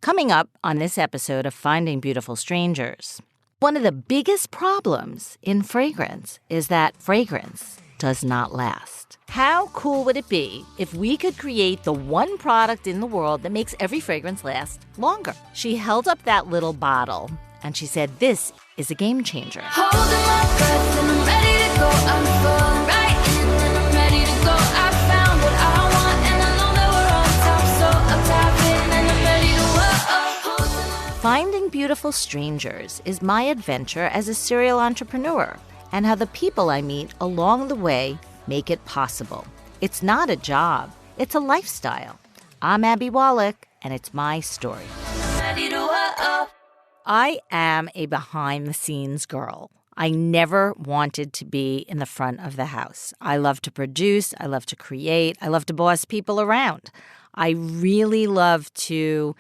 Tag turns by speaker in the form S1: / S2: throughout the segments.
S1: Coming up on this episode of Finding Beautiful Strangers, one of the biggest problems in fragrance is that fragrance does not last. How cool would it be if we could create the one product in the world that makes every fragrance last longer? She held up that little bottle and she said, "This is a game changer."
S2: Holding my breath and I'm ready to go. I'm falling right in and I'm ready to go. I found what I want and I know that we're on top, so I'll tap in and I'm ready to whoa.
S1: Finding Beautiful Strangers is my adventure as a serial entrepreneur and how the people I meet along the way make it possible. It's not a job, it's a lifestyle. I'm Abby Wallach, and it's my story.
S2: Ready to whoa.
S1: I am a behind-the-scenes girl. I never wanted to be in the front of the house. I love to produce, I love to create, I love to boss people around. I really love to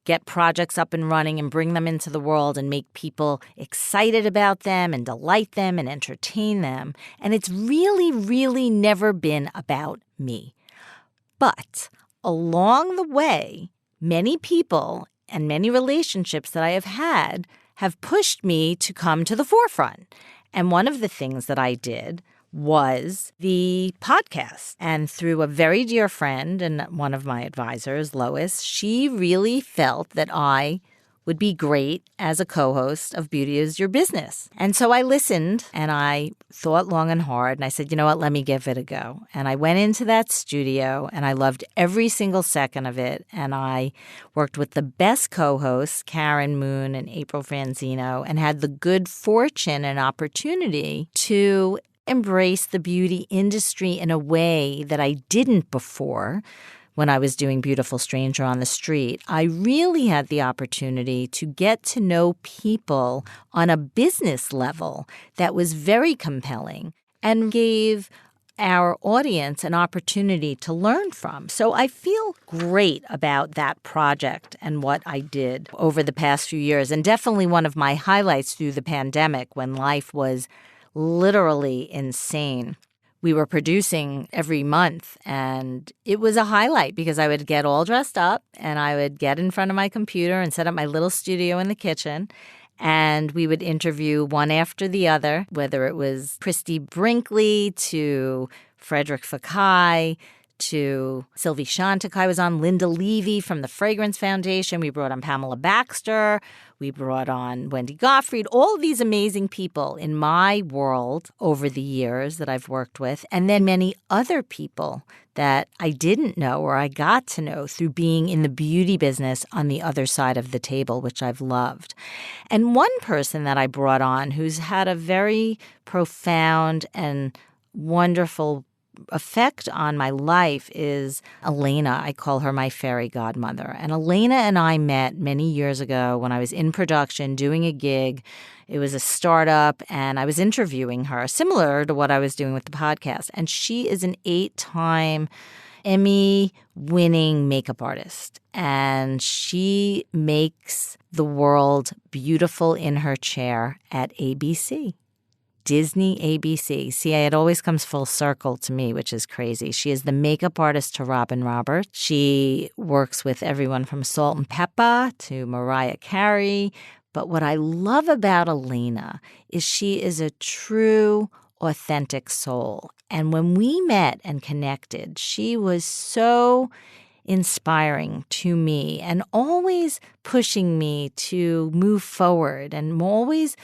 S1: get projects up and running and bring them into the world and make people excited about them and delight them and entertain them. And it's really, really never been about me. But along the way, many people and many relationships that I have pushed me to come to the forefront. And one of the things that I did was the podcast. And through a very dear friend and one of my advisors, Lois, she really felt that I would be great as a co-host of Beauty is Your Business. And so I listened and I thought long and hard and I said, you know what, let me give it a go. And I went into that studio and I loved every single second of it. And I worked with the best co-hosts, Karen Moon and April Franzino, and had the good fortune and opportunity to embrace the beauty industry in a way that I didn't before. When I was doing Beautiful Stranger on the Street, I really had the opportunity to get to know people on a business level that was very compelling and gave our audience an opportunity to learn from. So I feel great about that project and what I did over the past few years, and definitely one of my highlights through the pandemic when life was literally insane. We were producing every month, and it was a highlight because I would get all dressed up and I would get in front of my computer and set up my little studio in the kitchen, and we would interview one after the other, whether it was Christy Brinkley to Frederick Fekkai to Sylvie Shantik. I was on Linda Levy from the Fragrance Foundation. We brought on Pamela Baxter. We brought on Wendy Gottfried, all of these amazing people in my world over the years that I've worked with, and then many other people that I didn't know or I got to know through being in the beauty business on the other side of the table, which I've loved. And one person that I brought on who's had a very profound and wonderful effect on my life is Elena. I call her my fairy godmother. And Elena and I met many years ago when I was in production doing a gig. It was a startup, and I was interviewing her, similar to what I was doing with the podcast. And she is an 8-time Emmy-winning makeup artist. And she makes the world beautiful in her chair at ABC. Disney ABC. See, it always comes full circle to me, which is crazy. She is the makeup artist to Robin Roberts. She works with everyone from Salt and Pepper to Mariah Carey. But what I love about Elena is she is a true, authentic soul. And when we met and connected, she was so inspiring to me and always pushing me to move forward and always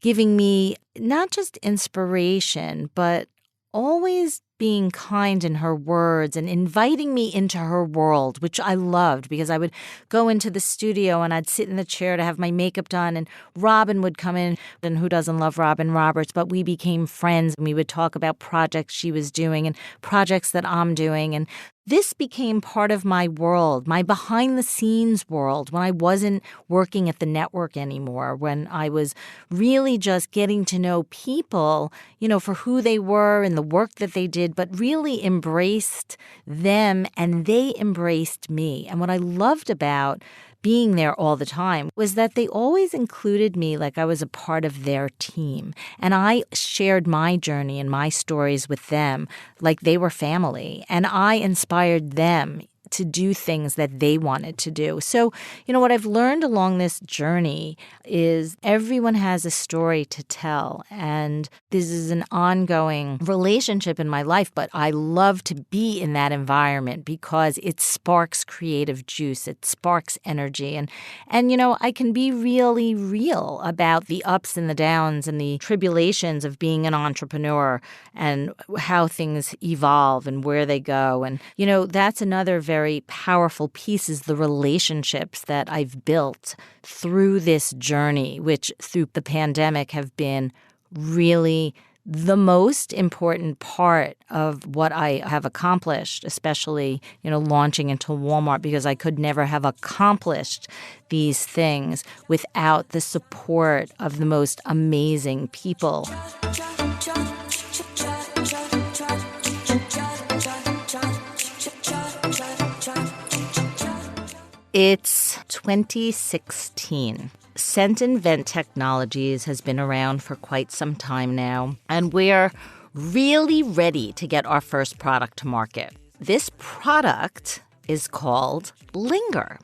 S1: giving me not just inspiration, but always being kind in her words and inviting me into her world, which I loved because I would go into the studio and I'd sit in the chair to have my makeup done, and Robin would come in, and who doesn't love Robin Roberts? But we became friends, and we would talk about projects she was doing and projects that I'm doing, and this became part of my world, my behind-the-scenes world, when I wasn't working at the network anymore, when I was really just getting to know people, for who they were and the work that they did, but really embraced them and they embraced me. And what I loved about being there all the time was that they always included me like I was a part of their team. And I shared my journey and my stories with them like they were family. And I inspired them to do things that they wanted to do. So, what I've learned along this journey is everyone has a story to tell. And this is an ongoing relationship in my life, but I love to be in that environment because it sparks creative juice. It sparks energy. And I can be really real about the ups and the downs and the tribulations of being an entrepreneur and how things evolve and where they go. And, that's another very powerful piece is the relationships that I've built through this journey, which through the pandemic have been really the most important part of what I have accomplished, especially, launching into Walmart, because I could never have accomplished these things without the support of the most amazing people. It's 2016. Scent and Vent Technologies has been around for quite some time now, and we're really ready to get our first product to market. This product is called LINGER.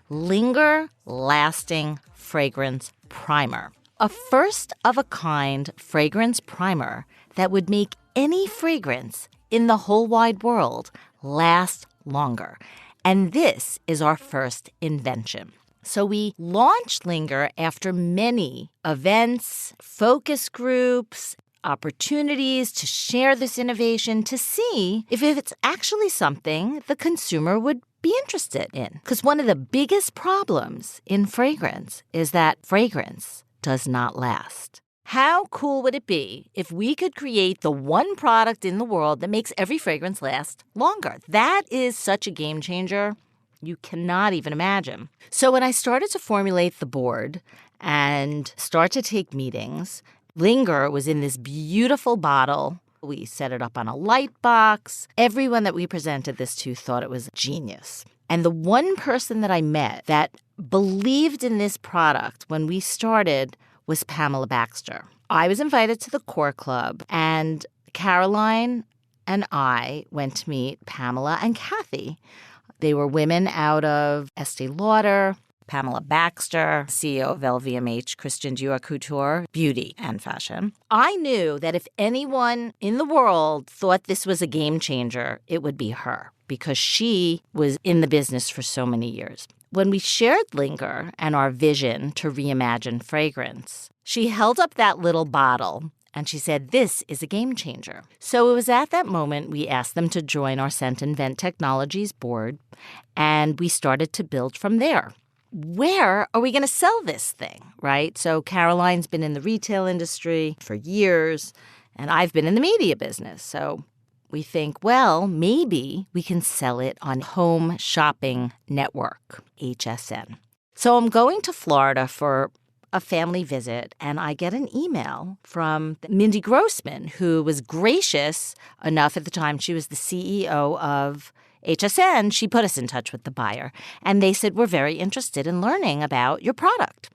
S1: LINGER Lasting Fragrance Primer. A first-of-a-kind fragrance primer that would make any fragrance in the whole wide world last longer. And this is our first invention. So we launched LINGER after many events, focus groups, opportunities to share this innovation to see if it's actually something the consumer would be interested in. Because one of the biggest problems in fragrance is that fragrance does not last. How cool would it be if we could create the one product in the world that makes every fragrance last longer? That is such a game changer. You cannot even imagine. So when I started to formulate the board and start to take meetings, LINGER was in this beautiful bottle. We set it up on a light box. Everyone that we presented this to thought it was genius. And the one person that I met that believed in this product when we started was Pamela Baxter. I was invited to the Core Club, and Caroline and I went to meet Pamela and Kathy. They were women out of Estee Lauder, Pamela Baxter, CEO of LVMH, Christian Dior Couture, beauty and fashion. I knew that if anyone in the world thought this was a game changer, it would be her, because she was in the business for so many years. When we shared LINGER and our vision to reimagine fragrance, she held up that little bottle and she said, "This is a game changer." So it was at that moment we asked them to join our Scent and Vent Technologies board, and we started to build from there. Where are we going to sell this thing, right? So Caroline's been in the retail industry for years, and I've been in the media business. So we think, well, maybe we can sell it on Home Shopping Network, HSN. So I'm going to Florida for a family visit, and I get an email from Mindy Grossman, who was gracious enough at the time. She was the CEO of HSN. She put us in touch with the buyer, and they said, "We're very interested in learning about your product."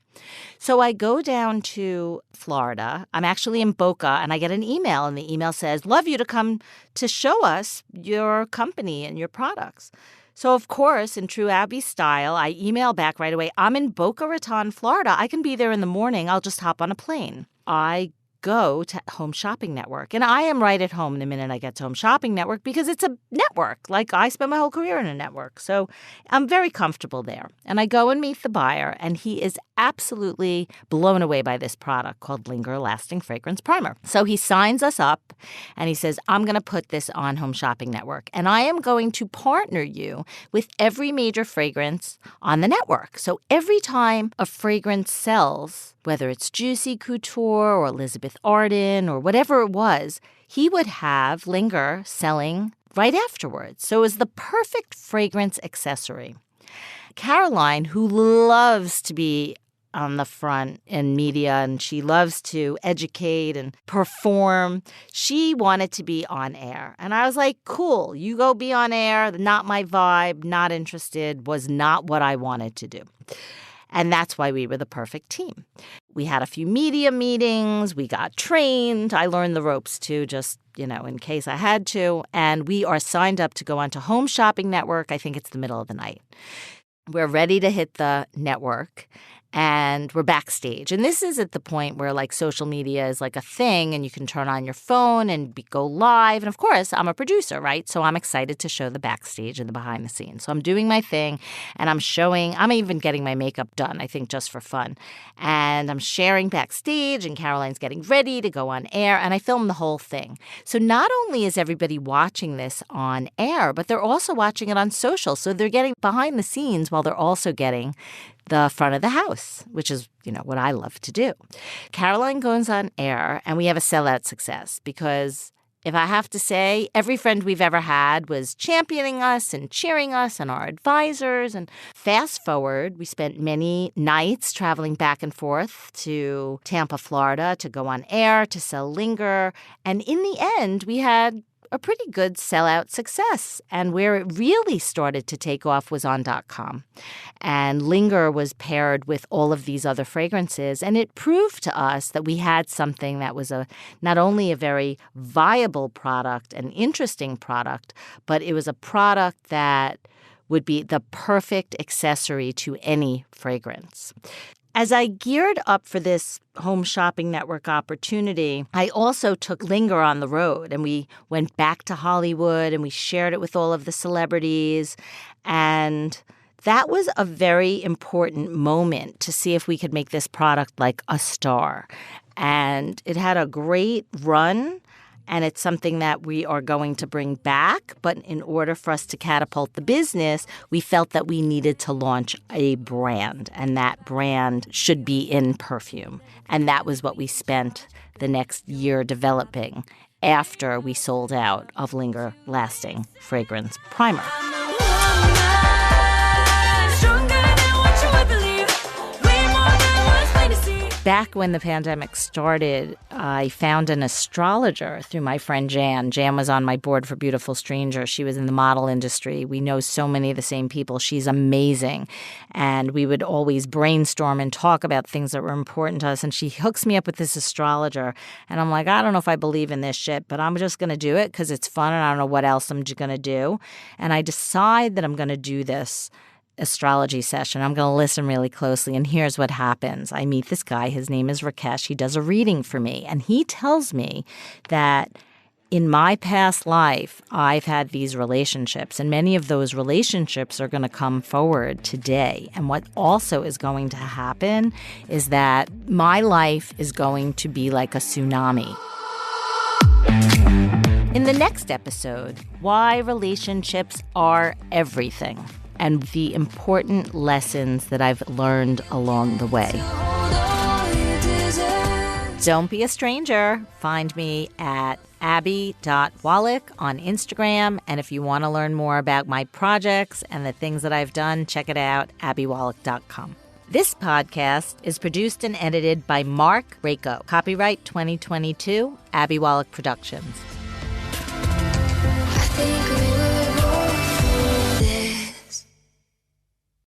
S1: So I go down to Florida. I'm actually in Boca, and I get an email, and the email says, "Love you to come to show us your company and your products." So, of course, in true Abby style, I email back right away, "I'm in Boca Raton, Florida. I can be there in the morning. I'll just hop on a plane." I go to Home Shopping Network, and I am right at home the minute I get to Home Shopping Network because it's a network. Like, I spent my whole career in a network, so I'm very comfortable there. And I go and meet the buyer, and he is absolutely blown away by this product called LINGER Lasting Fragrance Primer. So he signs us up, and he says, "I'm going to put this on Home Shopping Network, and I am going to partner you with every major fragrance on the network. So every time a fragrance sells, whether it's Juicy Couture or Elizabeth Arden or whatever it was, he would have LINGER selling right afterwards." So it was the perfect fragrance accessory. Caroline, who loves to be on the front in media and she loves to educate and perform, she wanted to be on air. And I was like, "Cool, you go be on air. Not my vibe, not interested, was not what I wanted to do." And that's why we were the perfect team. We had a few media meetings. We got trained. I learned the ropes too, just, in case I had to. And we are signed up to go onto Home Shopping Network. I think it's the middle of the night. We're ready to hit the network. And we're backstage. And this is at the point where social media is like a thing and you can turn on your phone and go live. And of course, I'm a producer, right? So I'm excited to show the backstage and the behind the scenes. So I'm doing my thing and I'm even getting my makeup done, I think just for fun. And I'm sharing backstage and Caroline's getting ready to go on air and I film the whole thing. So not only is everybody watching this on air, but they're also watching it on social. So they're getting behind the scenes while they're also getting the front of the house, which is, what I love to do. Caroline goes on air and we have a sellout success because if I have to say, every friend we've ever had was championing us and cheering us and our advisors. And fast forward, we spent many nights traveling back and forth to Tampa, Florida to go on air, to sell LINGER. And in the end, we had a pretty good sellout success. And where it really started to take off was on .com. And LINGER was paired with all of these other fragrances. And it proved to us that we had something that was not only a very viable product, an interesting product, but it was a product that would be the perfect accessory to any fragrance. As I geared up for this Home Shopping Network opportunity, I also took LINGER on the road and we went back to Hollywood and we shared it with all of the celebrities. And that was a very important moment to see if we could make this product like a star. And it had a great run. And it's something that we are going to bring back. But in order for us to catapult the business, we felt that we needed to launch a brand. And that brand should be in perfume. And that was what we spent the next year developing after we sold out of LINGER Lasting Fragrance Primer. Back when the pandemic started, I found an astrologer through my friend Jan. Jan was on my board for Beautiful Stranger. She was in the model industry. We know so many of the same people. She's amazing. And we would always brainstorm and talk about things that were important to us. And she hooks me up with this astrologer. And I'm like, I don't know if I believe in this shit, but I'm just going to do it because it's fun and I don't know what else I'm going to do. And I decide that I'm going to do this astrology session. I'm going to listen really closely. And here's what happens. I meet this guy. His name is Rakesh. He does a reading for me. And he tells me that in my past life, I've had these relationships. And many of those relationships are going to come forward today. And what also is going to happen is that my life is going to be like a tsunami. In the next episode, why relationships are everything, and the important lessons that I've learned along the way. Don't be a stranger. Find me at abby.wallach on Instagram. And if you want to learn more about my projects and the things that I've done, check it out, abbywallach.com. This podcast is produced and edited by Mark Rako. Copyright 2022, Abby Wallach Productions.